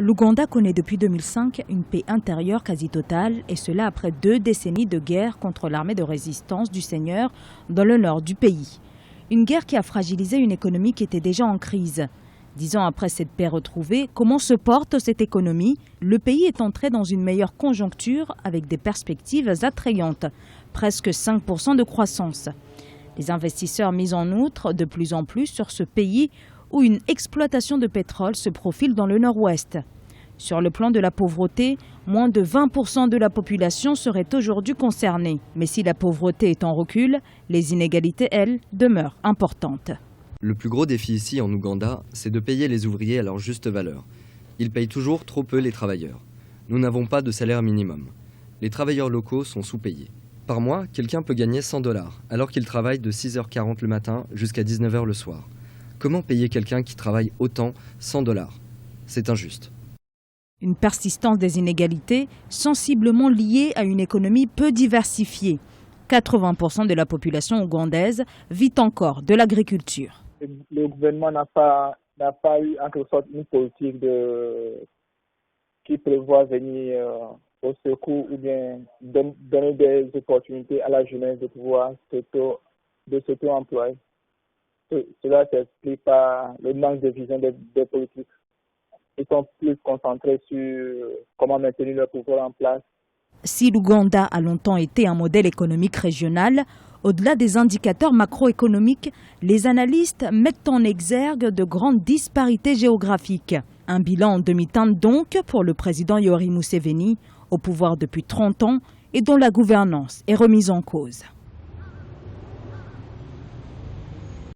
L'Ouganda connaît depuis 2005 une paix intérieure quasi totale, et cela après 2 décennies de guerre contre l'armée de résistance du Seigneur dans le nord du pays. Une guerre qui a fragilisé une économie qui était déjà en crise. 10 ans après cette paix retrouvée, comment se porte cette économie? Le pays est entré dans une meilleure conjoncture avec des perspectives attrayantes, presque 5% de croissance. Les investisseurs misent en outre de plus en plus sur ce pays où une exploitation de pétrole se profile dans le nord-ouest. Sur le plan de la pauvreté, moins de 20% de la population serait aujourd'hui concernée. Mais si la pauvreté est en recul, les inégalités, elles, demeurent importantes. Le plus gros défi ici en Ouganda, c'est de payer les ouvriers à leur juste valeur. Ils payent toujours trop peu les travailleurs. Nous n'avons pas de salaire minimum. Les travailleurs locaux sont sous-payés. Par mois, quelqu'un peut gagner 100 $, alors qu'il travaille de 6h40 le matin jusqu'à 19h le soir. Comment payer quelqu'un qui travaille autant 100 $? C'est injuste. Une persistance des inégalités sensiblement liée à une économie peu diversifiée. 80% de la population ougandaise vit encore de l'agriculture. Le gouvernement n'a pas eu en quelque sorte une politique qui prévoit venir au secours ou bien donner des opportunités à la jeunesse de pouvoir s'auto-employer. Cela s'explique par le manque de vision des politiques. Ils sont plus concentrés sur comment maintenir leur pouvoir en place. Si l'Ouganda a longtemps été un modèle économique régional, au-delà des indicateurs macroéconomiques, les analystes mettent en exergue de grandes disparités géographiques. Un bilan en demi-teinte donc pour le président Yoweri Museveni, au pouvoir depuis 30 ans et dont la gouvernance est remise en cause.